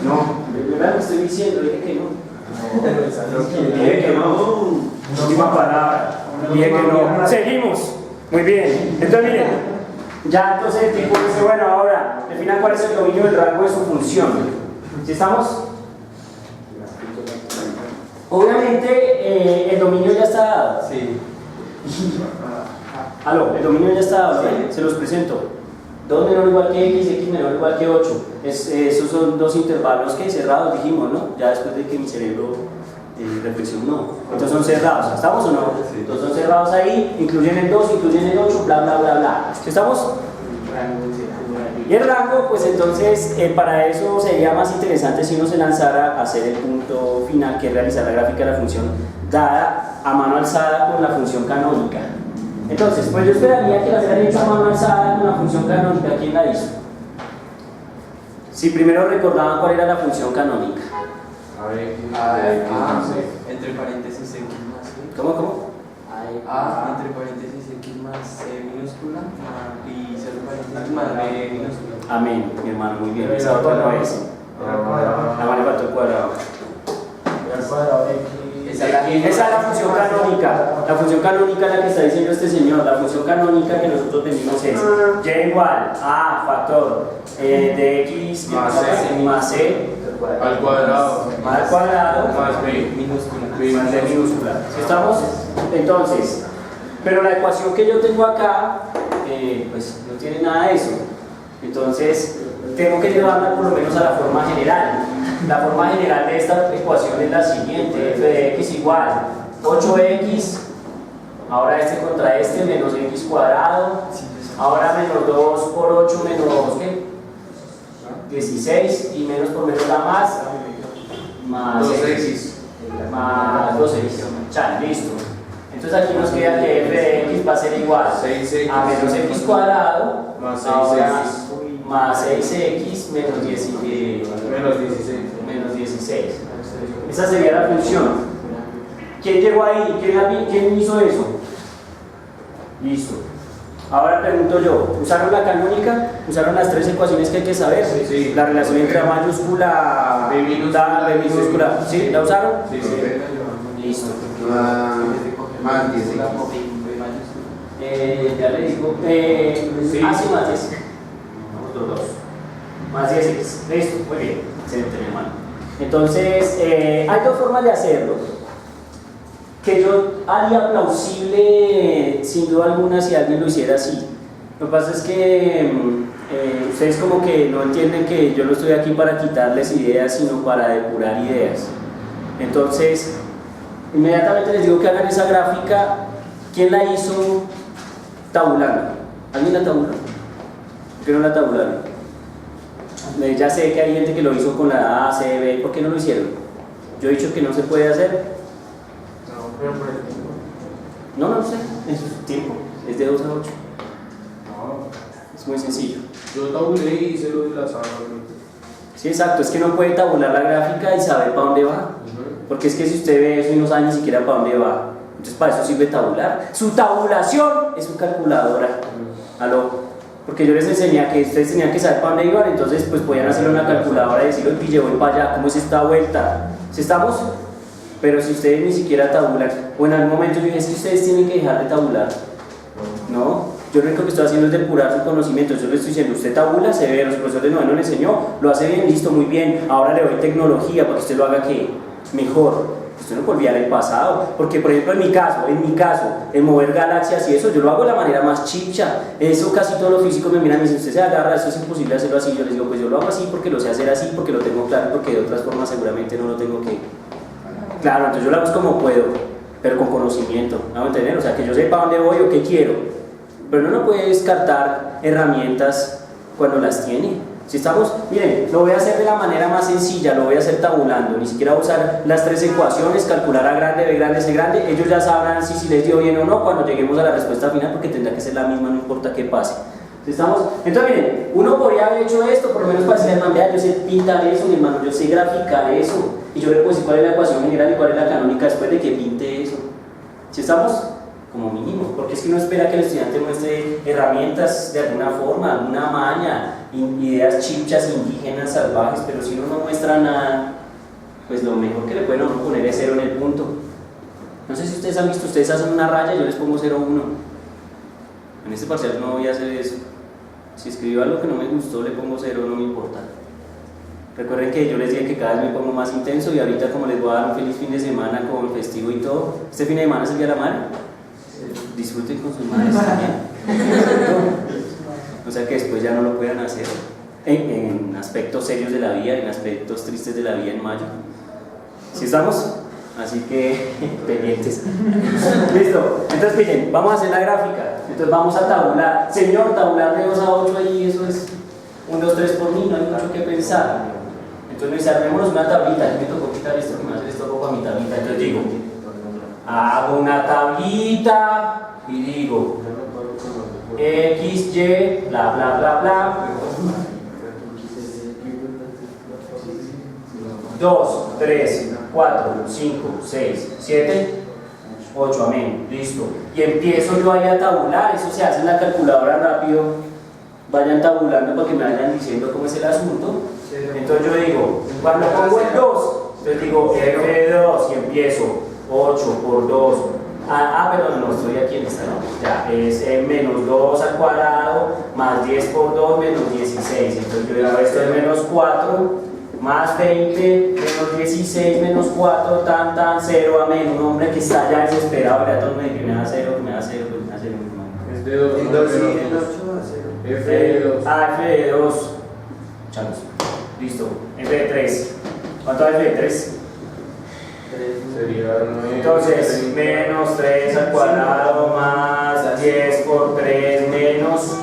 No, ¿verdad? Estoy diciendo, dije que no. Dije que no. Última palabra. Dije que no. Seguimos. Muy bien. Entonces, miren. Ya entonces el tiempo dice, bueno, ahora definan cuál es el dominio del rango de su función. ¿Sí estamos? Obviamente el dominio ya está dado. Sí. Aló, el dominio ya está dado, ¿sí? Se los presento. 2 menor o igual que x menor o igual que 8. Esos son dos intervalos que cerrados dijimos, ¿no? Ya después de que mi cerebro reflexionó. Entonces son cerrados, ¿estamos o no? Sí. Entonces son cerrados ahí, incluyen el 2, incluyen el 8, bla bla bla bla. ¿Estamos? Y el rango, pues entonces para eso sería más interesante si uno se lanzara a hacer el punto final, que es realizar la gráfica de la función dada a mano alzada con la función canónica. Entonces, pues yo esperaría que la hubieran hecho a mano alzada con la función canónica. ¿Quién la hizo? Si primero recordaban cuál era la función canónica. Entre paréntesis x más c. ¿Cómo? A entre paréntesis x más c minúscula y 0 paréntesis más b minúscula. Amén, mi hermano, muy bien. Esa otra no es. La vale faltó el cuadrado. Esa es la función canónica. La función canónica es la que está diciendo este señor. La función canónica que nosotros tenemos es y igual a factor de x más c al cuadrado más b minúscula. más b minúscula. ¿Estamos? Entonces, pero la ecuación que yo tengo acá, pues no tiene nada de eso. Entonces, tengo que llevarla por lo menos a la forma general. La forma general de esta ecuación es la siguiente: f de x igual 8x, ahora este contra este, menos x cuadrado, ahora menos 2 por 8 menos ¿qué? 16, y menos por menos da más 2x más 2x. Ya, listo. Entonces aquí nos queda que f de x va a ser igual 6x a menos x cuadrado más ahora 6x más 6x menos 16. menos 16. Esa sería la función. ¿Quién llegó ahí? ¿Quién hizo eso? Listo. Ahora pregunto yo, ¿usaron la canónica? ¿Usaron las tres ecuaciones que hay que saber? Sí. La relación entre A mayúscula, B minúscula, B minúscula. ¿Sí? ¿La usaron? Sí. Listo. Más 10x. Ya le digo. Sí. Sí, más 10. Vamos, dos. Más 10x. Listo, muy bien. Excelente, mi hermano. Entonces, hay dos formas de hacerlo que yo haría plausible, sin duda alguna, si alguien lo hiciera así. Lo que pasa es que ustedes como que no entienden que yo no estoy aquí para quitarles ideas, sino para depurar ideas. Entonces, inmediatamente les digo que hagan esa gráfica. ¿Quién la hizo tabulando? ¿Alguien la tabuló? ¿Por qué no la tabularon? Ya sé que hay gente que lo hizo con la A, C, B. ¿Por qué no lo hicieron? Yo he dicho que no se puede hacer. No sé, es tiempo, es de 2 a 8. Es muy sencillo. Yo tabulé y hice lo de la sala. Sí, exacto, es que no puede tabular la gráfica y saber para dónde va. Porque es que si usted ve eso y no sabe ni siquiera para dónde va, entonces para eso sirve tabular. Su tabulación es su calculadora. ¿Aló? Porque yo les enseñé que ustedes tenían que saber para dónde iban, entonces pues podían hacer una calculadora y decir, oye, voy para allá, ¿cómo es esta vuelta? ¿Sí estamos? Pero si ustedes ni siquiera tabulan, o en algún momento yo dije, es que ustedes tienen que dejar de tabular. No, yo lo único que estoy haciendo es depurar su conocimiento. Yo le estoy diciendo, usted tabula, severo, su profesor de noveno le enseñó, lo hace bien, listo, muy bien, ahora le doy tecnología para que usted lo haga ¿qué? Mejor. Usted no puede olvidar el pasado, porque por ejemplo en mi caso, el mover galaxias y eso, yo lo hago de la manera más chicha. Eso casi todos los físicos me miran y me dicen, usted se agarra, eso es imposible hacerlo así. Yo les digo, pues yo lo hago así porque lo sé hacer así, porque lo tengo claro, porque de otras formas seguramente no lo tengo que... Claro, entonces yo lo hago como puedo, pero con conocimiento, ¿me van a entender? O sea, que yo sepa dónde voy o qué quiero, pero uno no puede descartar herramientas cuando las tiene. Si estamos, miren, lo voy a hacer de la manera más sencilla, lo voy a hacer tabulando, ni siquiera voy a usar las tres ecuaciones, calcular A grande, B grande, C grande. Ellos ya sabrán si les dio bien o no cuando lleguemos a la respuesta final, porque tendrá que ser la misma, no importa qué pase. ¿Sí estamos? Entonces miren, uno podría haber hecho esto, por lo menos para decirle, hermano, yo sé pintar eso, mi hermano, yo sé graficar eso, y yo le puedo decir cuál es la ecuación general y cuál es la canónica después de que pinte eso. ¿Sí estamos? como mínimo, porque es que uno espera que el estudiante muestre herramientas de alguna forma, alguna maña, ideas chichas, indígenas, salvajes, pero si uno no muestra nada, pues lo mejor que le pueden a uno poner es 0 en el punto. No sé si ustedes han visto, ustedes hacen una raya, yo les pongo 0,1. En este parcial no voy a hacer eso. Si escribo algo que no me gustó, le pongo 0, no me importa. Recuerden que yo les dije que cada vez me pongo más intenso y ahorita como les voy a dar un feliz fin de semana con festivo y todo, este fin de semana es el Día de la Madre. Disfruten con sus madres también. O sea que después ya no lo puedan hacer en aspectos serios de la vida, en aspectos tristes de la vida en mayo. ¿Sí estamos? Así que pendientes. Listo. Entonces miren, vamos a hacer la gráfica. Entonces vamos a tabular. Señor, tabular de 2 a 8 ahí, eso es 1, 2, 3 por mí, no hay mucho que pensar. Entonces armémonos una tablita. Yo me tocó quitar esto, que me hace esto poco a mi tablita. Entonces digo, hago una tablita y digo X, Y, bla, bla, bla, bla. 2, 3, 4, 5, 6, 7, 8, amén, listo. Y empiezo yo ahí a tabular, eso se hace en la calculadora rápido. Vayan tabulando para que me vayan diciendo cómo es el asunto. Entonces yo digo, cuando pongo el 2, entonces digo F de 2 y empiezo 8 por 2. Perdón, no estoy aquí en esta, ¿no? Ya, es menos 2 al cuadrado más 10 por 2 menos 16. Entonces yo digo esto es menos 4 más 20 menos 16 menos 4 tan 0, amén. Un hombre que está ya desesperado, ya todo el mundo que me da 0, que me da 0, que me da 0. Es de 2. F de 2. F de 2. Chamos. Listo. F de 3. ¿Cuánto es F de 3? Sería 9. Entonces, menos 3 al cuadrado más 10 por 3 menos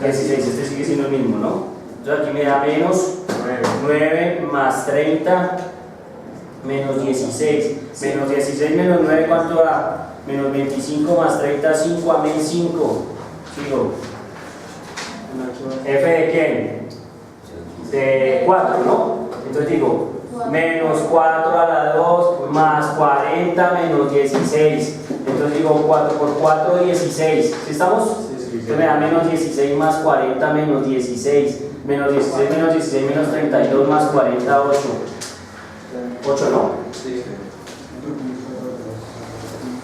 16. Este sigue siendo el mismo, ¿no? Entonces aquí me da menos 9 más 30 menos 16. Menos 16 menos 9, ¿cuánto da? Menos 25 más 30, 5, amén, 5. Sigo. ¿F de quién? De 4, ¿no? Entonces digo, menos 4 a la 2 más 40 menos 16. Entonces digo 4 por 4, 16. ¿Sí estamos? Entonces me da menos 16 más 40 menos 16. Menos 16 menos 16 menos 32 más 40, 8. 8, ¿no? Sí.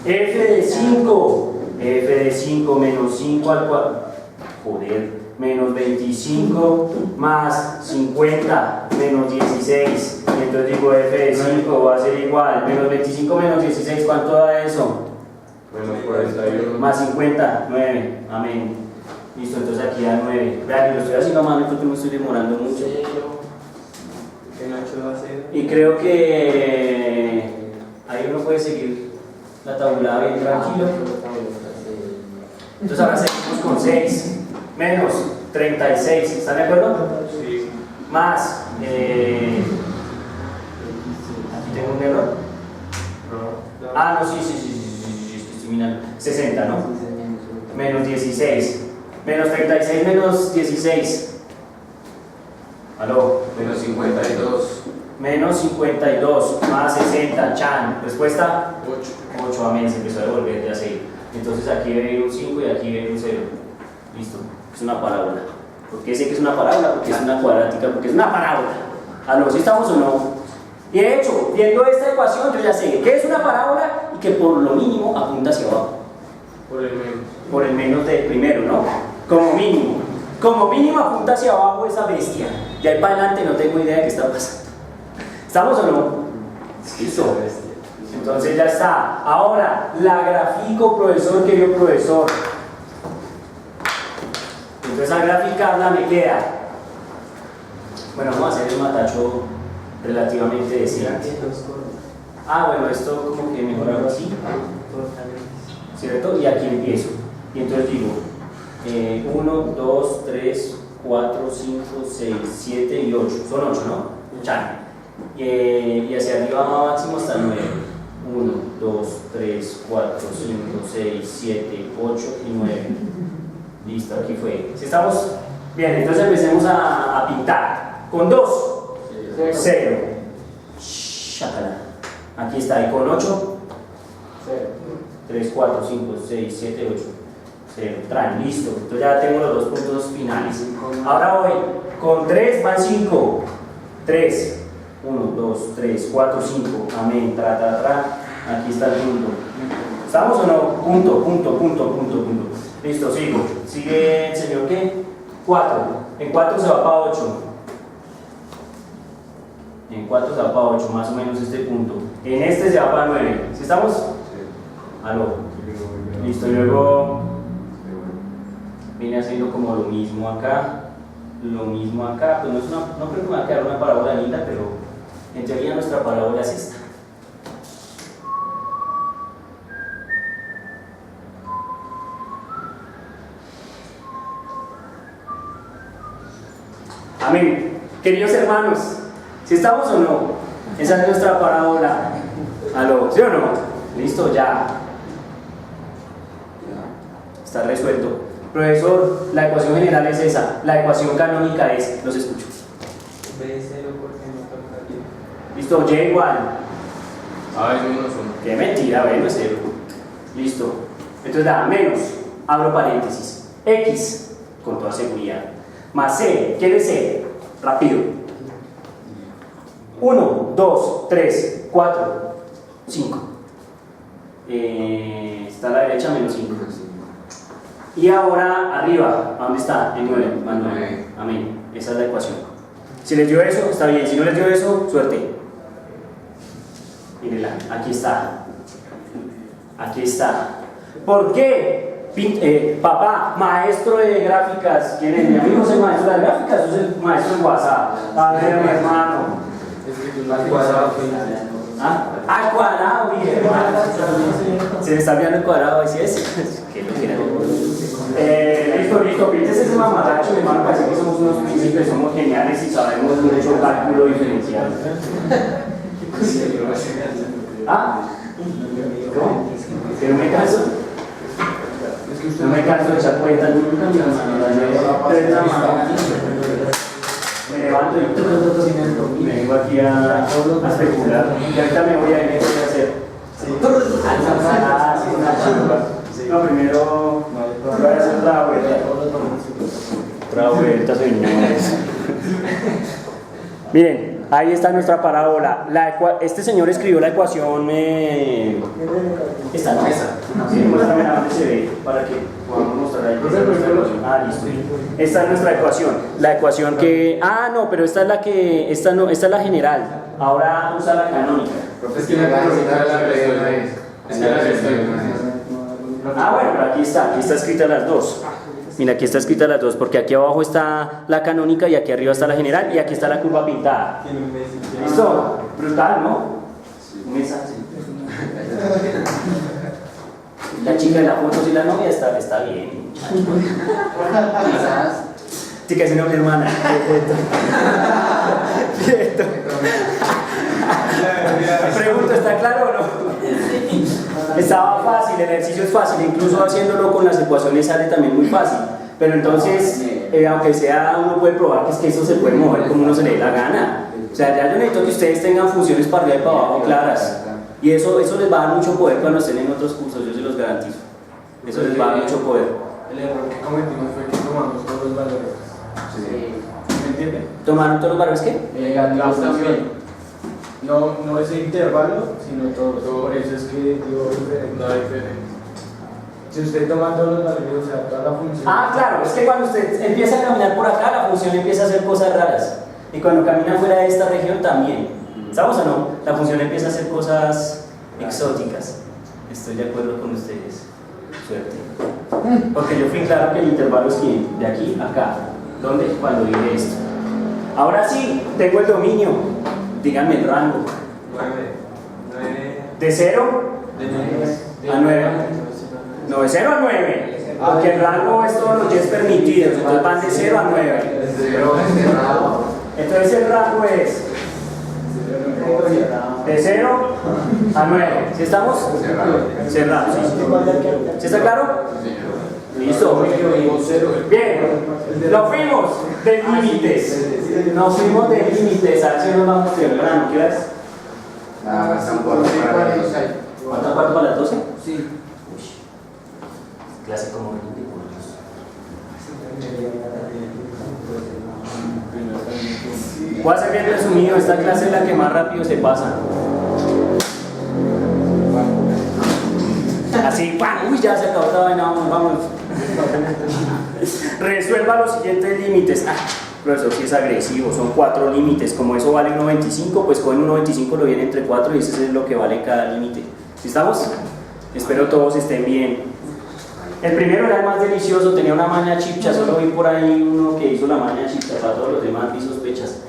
F de 5. F de 5 menos 5 al cuadrado. Joder. Menos 25 más 50 menos 16. Entonces digo F de 5 va a ser igual. Menos 25 menos 16, ¿cuánto da eso? Menos 41. Más 50, 9. Amén. Listo, entonces aquí da 9. Vean, lo estoy haciendo a mano porque me estoy demorando mucho. Y creo que ahí uno puede seguir la tabulada bien tranquilo. Entonces ahora seguimos con 6 menos 36, ¿están de acuerdo? Sí. Más, aquí tengo un error. No. No, sí, estoy mirando. 60, ¿no? Menos 16. Menos 36 menos 16. ¿Aló? Menos 52. Menos 52 más 60, chan. ¿Respuesta? 8. 8, amén, se empezó a devolver, ya sé. Entonces aquí viene un 5 y aquí viene un 0. Listo, es una parábola. ¿Por qué sé que es una parábola? Porque es una cuadrática, porque es una parábola. ¿Aló, si estamos o no? Y de hecho, viendo esta ecuación, yo ya sé que es una parábola y que por lo mínimo apunta hacia abajo. Por el menos. Por el menos del primero, ¿no? Como mínimo. Como mínimo apunta hacia abajo esa bestia. De ahí para adelante no tengo idea de qué está pasando. ¿Estamos o no? Listo. Entonces ya está. Ahora, la grafico, profesor, querido profesor. Entonces al graficarla me queda. Bueno, vamos a hacer el matacho relativamente decente. Bueno, esto como que mejor algo así. ¿Cierto? Y aquí empiezo. Y entonces digo 1, 2, 3, 4, 5, 6, 7 y 8. Son 8, ¿no? Chan. Y hacia arriba máximo hasta 9. 1, 2, 3, 4, 5, 6, 7, 8 y 9. Listo, aquí fue. ¿Sí estamos? Bien, entonces empecemos a pintar. Con 2, 0. Chácala. Aquí está. Y con 8, 3, 4, 5, 6, 7, 8. 0. Traen, listo. Entonces ya tengo los dos puntos finales. Ahora voy. Con 3 van 5. 3. 1, 2, 3, 4, 5. Amén. Tra, tra, tra. Aquí está el punto. ¿Estamos o no? Punto, punto, punto, punto, punto. Listo, sigo. Sigue el señor, ¿qué? 4. En 4 se va para 8. En 4 se va para 8, más o menos este punto. En este se va para 9. ¿Sí estamos? Sí. Aló. Listo, y luego viene haciendo como lo mismo acá. Lo mismo acá. Pues no, no creo que me va a quedar una parábola linda, pero en teoría nuestra parábola es esta. Amén. Queridos hermanos, ¿si estamos o no? Esa es nuestra parábola. ¿Aló? ¿Sí o no? Listo, ya. Está resuelto. Profesor, la ecuación general es esa. La ecuación canónica es, los escucho. B0 porque no toca aquí. Listo, Y igual. A es menos 1. Qué mentira, bueno, es 0. Listo. Entonces da menos, abro paréntesis, X, con toda seguridad, más C, ¿quién es C? Rápido. 1, 2, 3, 4, 5. Está a la derecha menos 5. Y ahora arriba, ¿a dónde está? En 9, más 9. Amén. Esa es la ecuación. Si les dio eso, está bien. Si no les dio eso, suerte. Mírenla, aquí está. Aquí está. ¿Por qué? Papá, maestro de gráficas. ¿Quién es? Mi amigo es el maestro de gráficas, o es el maestro de WhatsApp. A ver, mi hermano. Al cuadrado. ¿Ah? Al cuadrado, mi hermano. Se le está enviando el cuadrado, ¿sí es? ¿Qué lo que era? Listo, píntese ese mamarracho, mi hermano, parece que somos unos príncipes, somos geniales y sabemos mucho cálculo diferencial. ¿Ah? ¿No? ¿Que no me canso? No me canso de echar cuentas nunca, mi hermano. Me levanto y me vengo aquí a especular. Y ahorita me voy a ir a hacer. Ah, sí, una chamba. No, primero voy a hacer otra vuelta. Otra vuelta, señores. Miren, ahí está nuestra parábola. Este señor escribió la ecuación. Esta no, esa. Sí, muéstrame a dónde se ve para que podamos mostrar ahí. Ah, listo. Esta es nuestra ecuación. La ecuación que. Ah, no, pero esta es la que. Esta no, esta es la general. Ahora usa la canónica. Es que la canónica es la bueno, pero aquí está escrita las dos. Mira, aquí está escrita las dos, porque aquí abajo está la canónica y aquí arriba está la general y aquí está la curva pintada. ¿Listo? Brutal, ¿no? Un mensaje. La chica de la foto, si la novia está bien. Quizás. Sí, que si no, mi hermana. Pregunto, ¿está claro o no? Estaba fácil, el ejercicio es fácil, incluso haciéndolo con las ecuaciones sale también muy fácil. Pero entonces, aunque sea, uno puede probar que es que eso se puede mover como uno se le dé la gana. O sea, ya yo necesito que ustedes tengan funciones para arriba y para abajo claras. Y eso les va a dar mucho poder cuando estén en otros cursos, yo se los garantizo. Eso les va a dar mucho poder. El error que cometimos fue que tomamos todos los valores. ¿Me entienden? ¿Tomaron todos los valores qué? La función. No ese intervalo, sino todos. Por eso es que digo diferente. No diferente. Si usted toma todos los valores, o sea, toda la función. Ah, claro, es que cuando usted empieza a caminar por acá, la función empieza a hacer cosas raras. Y cuando camina fuera de esta región también. ¿Estamos o no? La función empieza a hacer cosas exóticas. Estoy de acuerdo con ustedes. Suerte. Porque yo fui claro que el intervalo es quién, de aquí a acá. ¿Dónde? Cuando dije esto. Ahora sí, tengo el dominio. Díganme el rango. 9. ¿De 0? A 9. No, de 0 a 9. Porque el rango es todos los jets permitidos. Entonces van de 0 a 9. Entonces el rango es de 0 a 9. ¿Sí estamos? Cerrado. ¿Sí está claro? Listo. Bien. Nos fuimos de límites. Nos fuimos de límites. A ver si nos vamos temprano. ¿Qué horas? Están por ¿Cuánto para las 12? Sí. Clase como rinde, por Dios. Voy a hacer bien resumido, esta clase es la que más rápido se pasa. Así, ¡pam! Uy, ya se acabó esta vaina, vamos. Resuelva los siguientes límites. Profesor, si es agresivo, son 4 límites. Como eso vale 1.25, pues con 1.25 lo viene entre 4 y eso es lo que vale cada límite. ¿Sí estamos? Espero todos estén bien. El primero era el más delicioso, tenía una maña chipcha. Solo vi por ahí uno que hizo la maña chipcha. Para todos los demás vi sospechas.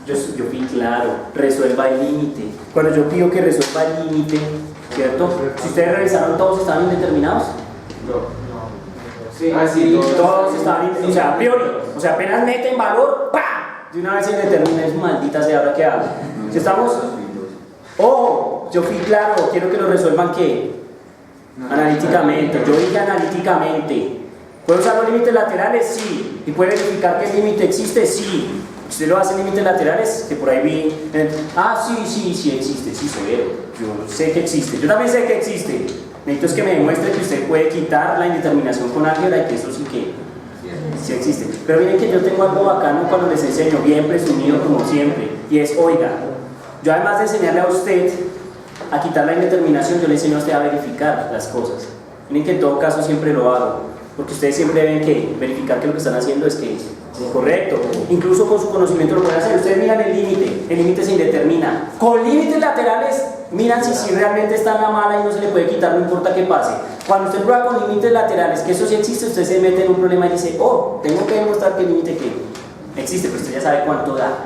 Yo fui claro, resuelva el límite. Cuando yo pido que resuelva el límite, ¿cierto? Si ustedes revisaron, ¿todos estaban indeterminados? No. Sí, Todos estaban, o sea, a priori, o sea, apenas meten valor, ¡pam! De una vez se determina, es maldita sea, ¿ahora qué hago? Si estamos, yo fui claro, quiero que lo resuelvan, ¿qué? Analíticamente, yo dije analíticamente. ¿Puede usar los límites laterales? Sí. ¿Y puede verificar que el límite existe? Sí. ¿Usted lo hace en límites laterales? Que por ahí vi, sí existe, sí severo. Yo sé que existe, yo también sé que existe. Necesito es que me demuestre que usted puede quitar la indeterminación con álgebra y que eso sí que sí existe. Pero miren que yo tengo algo bacano cuando les enseño, bien presumido como siempre, y es, oiga, yo además de enseñarle a usted a quitar la indeterminación, yo le enseño a usted a verificar las cosas. Miren que en todo caso siempre lo hago, porque ustedes siempre deben que verificar que lo que están haciendo es que es correcto. Incluso con su conocimiento lo pueden hacer. Ustedes miran el límite se indetermina. Con límites laterales, miran si realmente está en la mala y no se le puede quitar, no importa qué pase. Cuando usted prueba con límites laterales, que eso sí existe, usted se mete en un problema y dice, tengo que demostrar que el límite que existe, pero usted ya sabe cuánto da.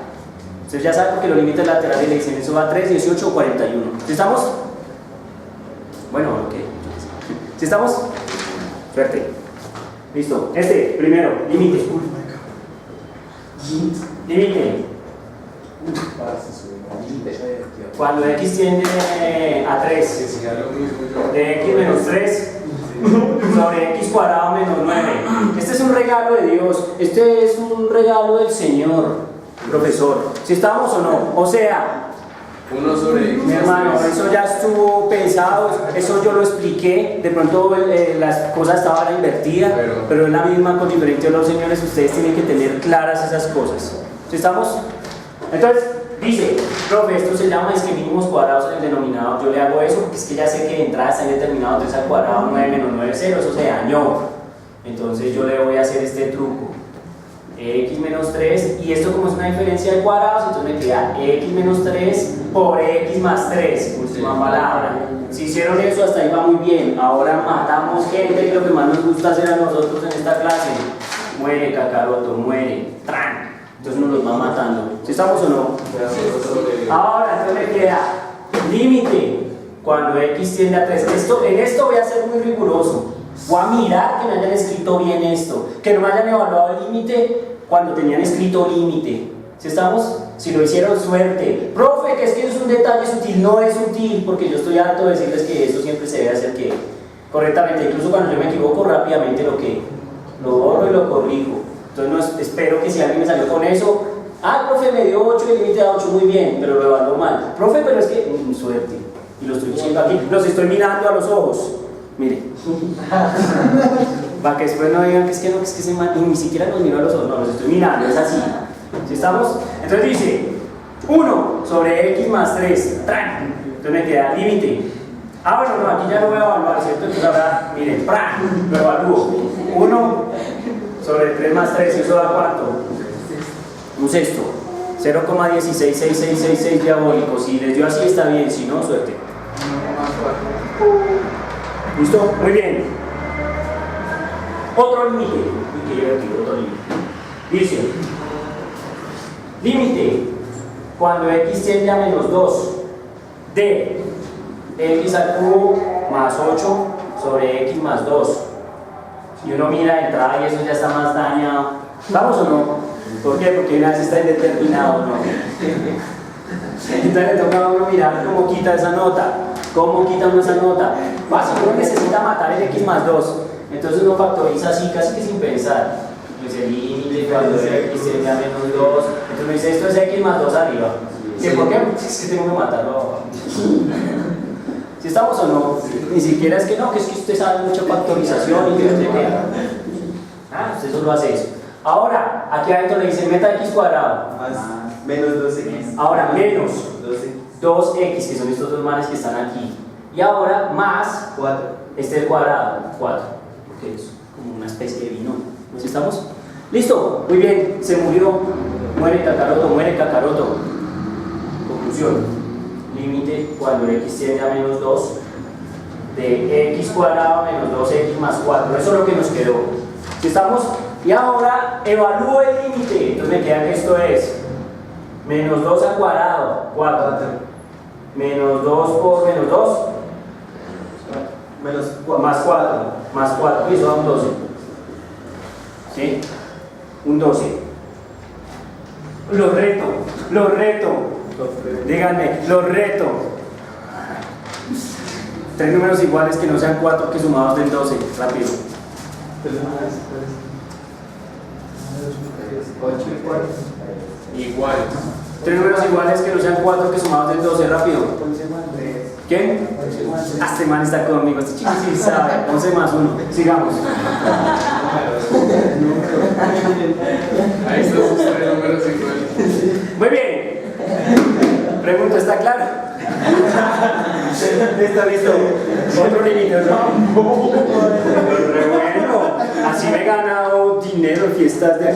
Usted ya sabe porque los límites laterales le dicen, eso va a 3, 18 o 41. ¿Sí estamos? Bueno, ok. ¿Sí estamos? Suerte. Listo. Primero, límite. Límite. Cuando x tiende a 3, de x menos 3 sobre x cuadrado menos 9. Este es un regalo de Dios, este es un regalo del Señor, profesor. ¿Si estamos o no? O sea, 1 sobre x. mi hermano, eso ya estuvo pensado, eso yo lo expliqué. De pronto las cosas estaban invertidas, pero es la misma con diferente olor, señores. Ustedes tienen que tener claras esas cosas. ¿Sí estamos? Entonces, dice, profe, esto se llama mínimos cuadrados en el denominador. Yo le hago eso porque es que ya sé que de entrada está indeterminado 3 al cuadrado 9 menos 9, 0, eso se dañó. Entonces yo le voy a hacer este truco. X menos 3, y esto como es una diferencia de cuadrados, entonces me queda X menos 3 por X más 3, última palabra. Si hicieron eso, hasta ahí va muy bien. Ahora matamos gente, que es lo que más nos gusta hacer a nosotros en esta clase. Muere, Kakaroto, muere, ¡tran! Entonces nos los va matando. ¿Sí estamos o no? Ahora, entonces me queda límite cuando X tiende a 3. En esto voy a ser muy riguroso. Voy a mirar que me hayan escrito bien esto, que no me hayan evaluado el límite cuando tenían escrito límite. ¿Sí estamos? Si lo hicieron, suerte. Profe, que es que es un detalle sutil. No es sutil, porque yo estoy harto de decirles que eso siempre se debe hacer que correctamente. Incluso cuando yo me equivoco rápidamente lo borro y lo corrijo. Entonces espero que si alguien me salió con eso, profe me dio 8 y el límite da 8, muy bien, pero lo evaluó mal. Profe, pero es que, suerte. Y lo estoy diciendo aquí, los estoy mirando a los ojos. Mire. Para que después no digan que es que se man, y ni siquiera los miro a los ojos, no, los estoy mirando, es así. ¿Sí estamos? Entonces dice 1 sobre x más 3, ¡tran! Entonces me queda límite. Bueno, no, aquí ya lo voy a evaluar, ¿cierto? Entonces ahora, miren, ¡pran! Lo evalúo. 1 sobre 3 más 3, ¿eso da cuánto? Un sexto. 0,166666 diabólico. Si les dio así está bien, si no, suerte. ¿Listo? Muy bien. Otro límite. Uy, qué divertido, otro límite. Dice, límite cuando x tiende a menos 2 de x al cubo más 8 sobre x más 2. Y uno mira de entrada y eso ya está más dañado. ¿Vamos o no? ¿Por qué? Porque una vez está indeterminado, ¿no? Entonces le toca a uno mirar cómo quita esa nota. ¿Cómo quita uno esa nota? Fácil, uno necesita matar el x más 2. Entonces uno factoriza así, casi que sin pensar. Pues el límite cuando x tiende a menos 2. Entonces me dice, esto es x más 2 arriba. ¿Y por qué? Es que tengo que matarlo abajo. ¿Sí estamos o no? Ni siquiera es que no, que es que usted sabe mucha factorización y que no sé qué. Ah, usted solo hace eso. Ahora, aquí adentro le dice meta x cuadrado. Menos 2x. Ahora, menos 12. 2x, que son estos dos manes que están aquí. Y ahora, más 4. este es cuadrado, 4. Porque es como una especie de binomio. ¿Sí estamos? Listo, muy bien, se murió. Muere Kakaroto, muere Kakaroto. Conclusión. Límite cuando x tiende a menos 2 de x cuadrado menos 2x más 4. Eso es lo que nos quedó. ¿Sí estamos? Y ahora evalúo el límite. Entonces me queda que esto es menos 2 al cuadrado, 4. Menos 2 por menos 2. Menos 4. Más 4. Más 4. Y eso da un 12. ¿Sí? Un 12. Lo reto. Lo reto. Díganme, lo reto. 3 números iguales que no sean 4 que sumados del 12. Rápido. 8 y 4. Igual. 3 números iguales que no sean 4 que sumados del 12. Rápido. 11 más 3. ¿Quién? Este man está conmigo. Este chico sí sabe. 11 más 1. Sigamos. Ahí están sus 3 números iguales. Muy bien. Pregunta, ¿está claro? Listo. Otro límite, ¿no? Re bueno. Así me he ganado dinero en fiestas de...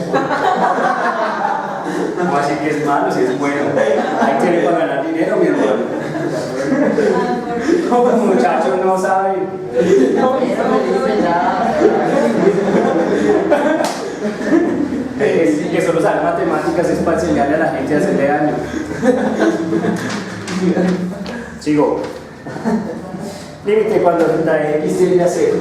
No, así que es malo, si es bueno. Ahí tiene para ganar dinero, mi hermano. Los muchachos no saben. Que solo saber matemáticas es para enseñarle a la gente a hacerle daño. Sigo. Límite cuando la x tiende a 0.